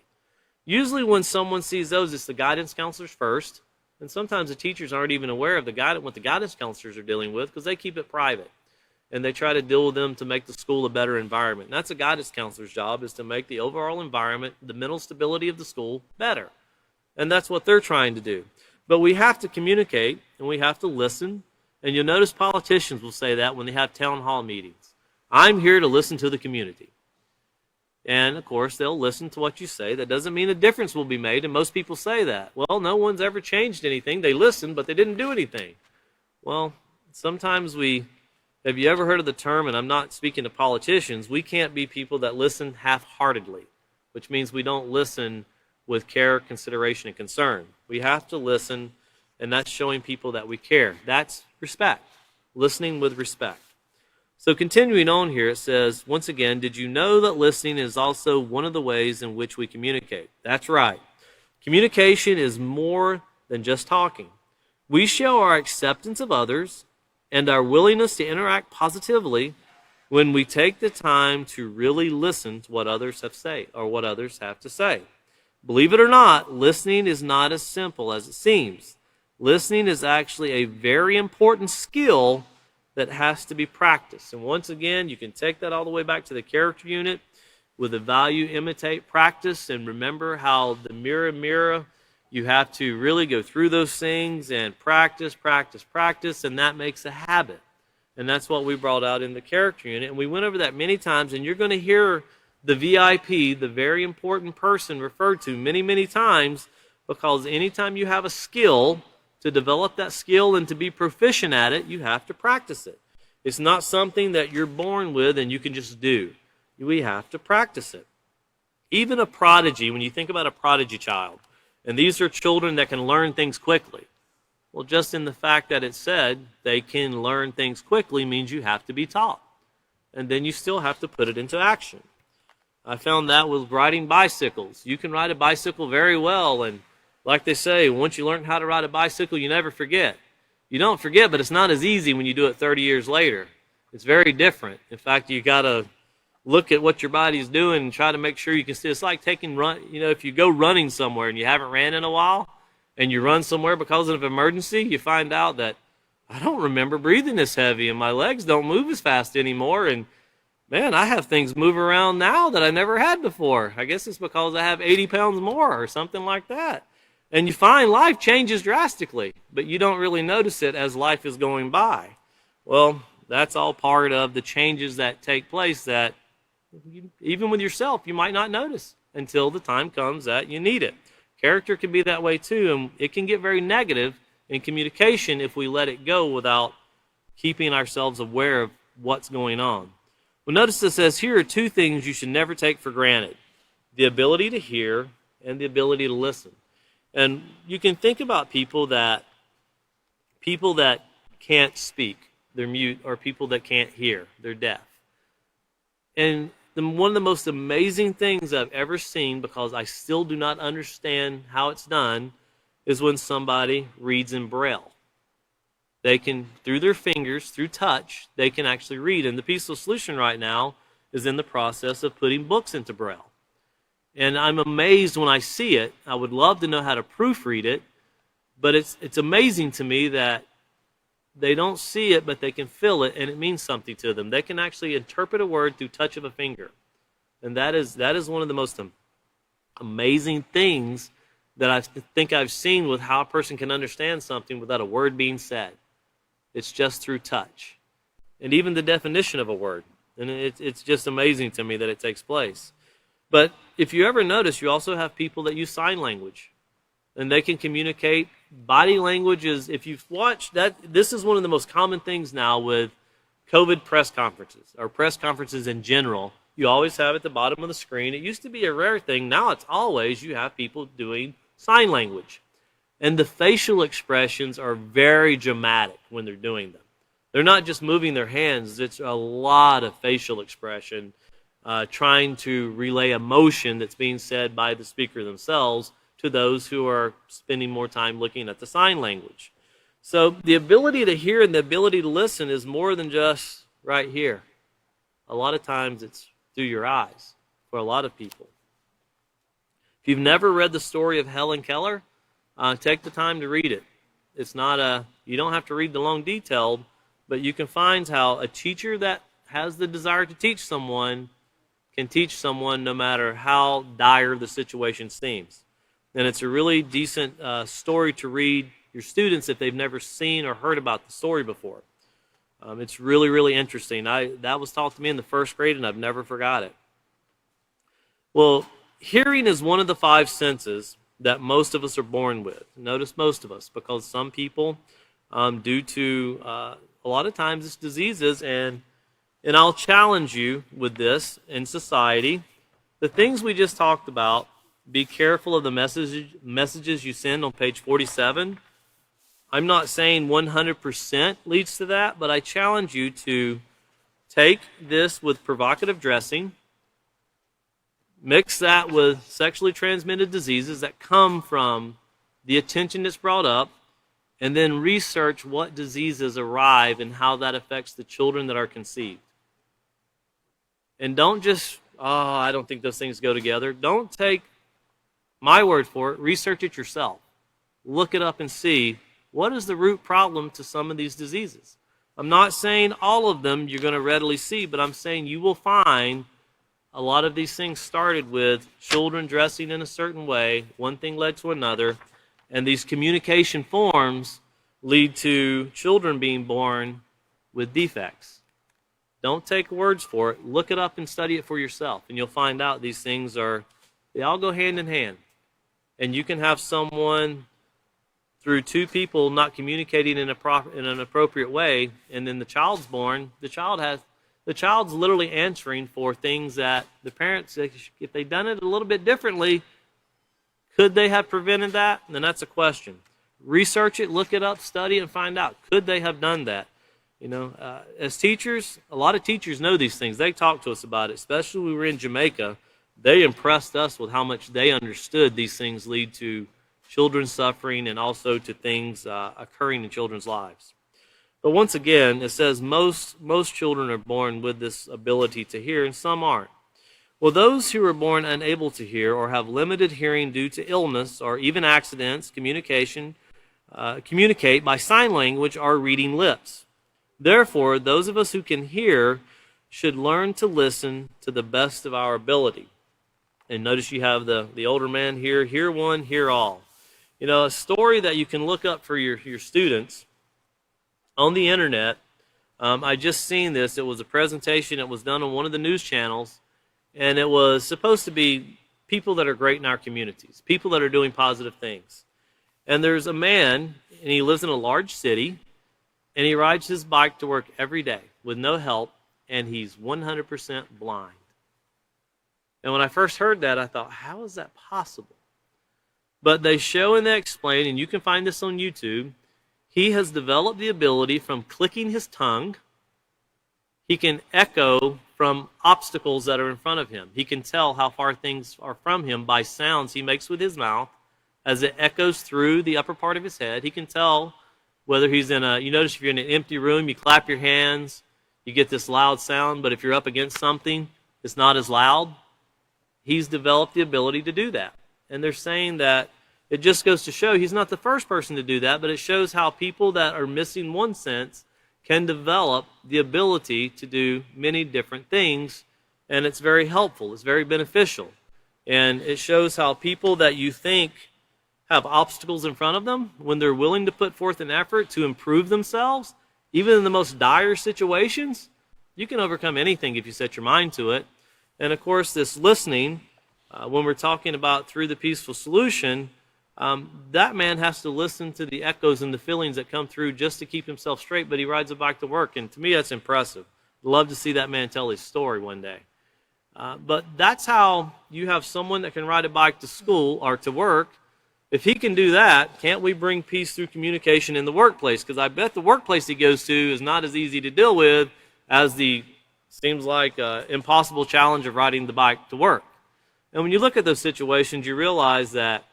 Usually when someone sees those, it's the guidance counselors first. And sometimes the teachers aren't even aware of what the guidance counselors are dealing with, because they keep it private. And they try to deal with them to make the school a better environment. And that's a guidance counselor's job, is to make the overall environment, the mental stability of the school, better. And that's what they're trying to do. But we have to communicate, and we have to listen. And you'll notice politicians will say that when they have town hall meetings. I'm here to listen to the community. And, of course, they'll listen to what you say. That doesn't mean a difference will be made, and most people say that. Well, no one's ever changed anything. They listened, but they didn't do anything. Well, sometimes have you ever heard of the term, and I'm not speaking to politicians, we can't be people that listen half-heartedly, which means we don't listen with care, consideration, and concern. We have to listen, and that's showing people that we care. That's respect, listening with respect. So continuing on here, it says, once again, did you know that listening is also one of the ways in which we communicate? That's right. Communication is more than just talking. We show our acceptance of others and our willingness to interact positively when we take the time to really listen to what others have to say, or what others have to say. Believe it or not, listening is not as simple as it seems. Listening is actually a very important skill that has to be practiced. And once again, you can take that all the way back to the character unit with the value, imitate, practice, and remember how the mirror, you have to really go through those things and practice, and that makes a habit. And that's what we brought out in the character unit. And we went over that many times, and you're going to hear the VIP, the very important person referred to many, many times, because anytime you have a skill, to develop that skill and to be proficient at it, you have to practice it. It's not something that you're born with and you can just do. We have to practice it. Even a prodigy, when you think about a prodigy child, and these are children that can learn things quickly. Well, just in the fact that it said they can learn things quickly means you have to be taught. And then you still have to put it into action. I found that with riding bicycles. You can ride a bicycle very well, and like they say, once you learn how to ride a bicycle, you never forget. You don't forget, but it's not as easy when you do it 30 years later. It's very different. In fact, you got to look at what your body's doing and try to make sure you can see. It's like if you go running somewhere and you haven't ran in a while, and you run somewhere because of an emergency, you find out that I don't remember breathing this heavy and my legs don't move as fast anymore, and man, I have things move around now that I never had before. I guess it's because I have 80 pounds more or something like that. And you find life changes drastically, but you don't really notice it as life is going by. Well, that's all part of the changes that take place that even with yourself, you might not notice until the time comes that you need it. Character can be that way too, and it can get very negative in communication if we let it go without keeping ourselves aware of what's going on. Well, notice it says here are two things you should never take for granted: the ability to hear and the ability to listen. And you can think about people that can't speak, they're mute, or people that can't hear, they're deaf. And one of the most amazing things I've ever seen, because I still do not understand how it's done, is when somebody reads in Braille. They can, through their fingers, through touch, they can actually read. And the Peaceful Solution right now is in the process of putting books into Braille. And I'm amazed when I see it. I would love to know how to proofread it, but it's amazing to me that they don't see it, but they can feel it, and it means something to them. They can actually interpret a word through touch of a finger. And that is one of the most amazing things that I think I've seen with how a person can understand something without a word being said. It's just through touch. And even the definition of a word. And it's just amazing to me that it takes place. But if you ever notice, you also have people that use sign language. And they can communicate. Body language is, if you've watched that, this is one of the most common things now with COVID press conferences, or press conferences in general. You always have at the bottom of the screen. It used to be a rare thing. Now it's always, you have people doing sign language. And the facial expressions are very dramatic when they're doing them. They're not just moving their hands. It's a lot of facial expression, trying to relay emotion that's being said by the speaker themselves to those who are spending more time looking at the sign language. So the ability to hear and the ability to listen is more than just right here. A lot of times it's through your eyes for a lot of people. If you've never read the story of Helen Keller, take the time to read it. It's not you don't have to read the long detailed, but you can find how a teacher that has the desire to teach someone can teach someone no matter how dire the situation seems. And it's a really decent story to read your students if they've never seen or heard about the story before. It's really, really interesting. That was taught to me in the first grade, and I've never forgot it. Well, hearing is one of the five senses that most of us are born with. Notice most of us, because some people, due to a lot of times it's diseases, and I'll challenge you with this in society. The things we just talked about, be careful of the messages you send on page 47. I'm not saying 100% leads to that, but I challenge you to take this with provocative dressing, mix that with sexually transmitted diseases that come from the attention that's brought up, and then research what diseases arrive and how that affects the children that are conceived. And don't just, I don't think those things go together. Don't take my word for it. Research it yourself. Look it up and see what is the root problem to some of these diseases. I'm not saying all of them you're going to readily see, but I'm saying you will find a lot of these things started with children dressing in a certain way. One thing led to another. And these communication forms lead to children being born with defects. Don't take words for it. Look it up and study it for yourself, and you'll find out these things they all go hand in hand. And you can have someone through two people not communicating in an appropriate way, and then the child's born. The child's literally answering for things that the parents, if they'd done it a little bit differently, could they have prevented that? And then that's a question. Research it, look it up, study it, and find out. Could they have done that? As teachers, a lot of teachers know these things. They talk to us about it, especially when we were in Jamaica. They impressed us with how much they understood these things lead to children suffering and also to things occurring in children's lives. But once again, it says most children are born with this ability to hear, and some aren't. Well, those who are born unable to hear or have limited hearing due to illness or even accidents, communicate by sign language or reading lips. Therefore, those of us who can hear should learn to listen to the best of our ability. And notice you have the older man here, hear one, hear all. A story that you can look up for your students on the internet. I just seen this. It was a presentation that was done on one of the news channels, and it was supposed to be people that are great in our communities, people that are doing positive things. And there's a man, and he lives in a large city, and he rides his bike to work every day with no help, and he's 100% blind. And when I first heard that, I thought, how is that possible? But they show and they explain, and you can find this on YouTube, he has developed the ability from clicking his tongue. He can echo from obstacles that are in front of him. He can tell how far things are from him by sounds he makes with his mouth as it echoes through the upper part of his head. He can tell whether he's you notice if you're in an empty room, you clap your hands, you get this loud sound, but if you're up against something, it's not as loud. He's developed the ability to do that. And they're saying that it just goes to show he's not the first person to do that, but it shows how people that are missing one sense can develop the ability to do many different things, and it's very helpful. It's very beneficial. And it shows how people that you think have obstacles in front of them, when they're willing to put forth an effort to improve themselves, even in the most dire situations, you can overcome anything if you set your mind to it. And of course, this listening, when we're talking about through the peaceful solution, that man has to listen to the echoes and the feelings that come through just to keep himself straight, but he rides a bike to work, and to me that's impressive. I'd love to see that man tell his story one day. But that's how you have someone that can ride a bike to school or to work. If he can do that, can't we bring peace through communication in the workplace? Because I bet the workplace he goes to is not as easy to deal with as the, seems like, impossible challenge of riding the bike to work. And when you look at those situations, you realize that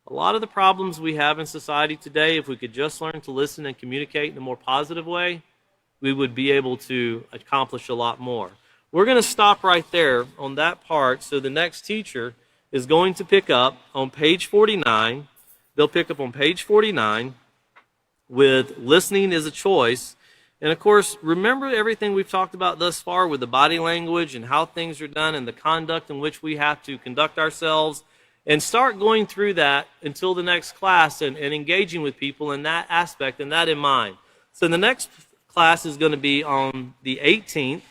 a lot of the problems we have in society today, if we could just learn to listen and communicate in a more positive way, we would be able to accomplish a lot more. We're going to stop right there on that part, so the next teacher is going to pick up on page 49. They'll pick up on page 49 with listening is a choice. And of course, remember everything we've talked about thus far with the body language and how things are done and the conduct in which we have to conduct ourselves, and start going through that until the next class and engaging with people in that aspect and that in mind. So the next class is going to be on the 18th.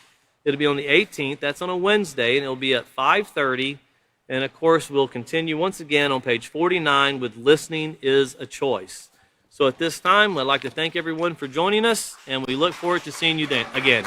It'll be on the 18th. That's on a Wednesday, and it'll be at 5:30. And of course, we'll continue once again on page 49 with listening is a choice. So at this time, I'd like to thank everyone for joining us, and we look forward to seeing you then again.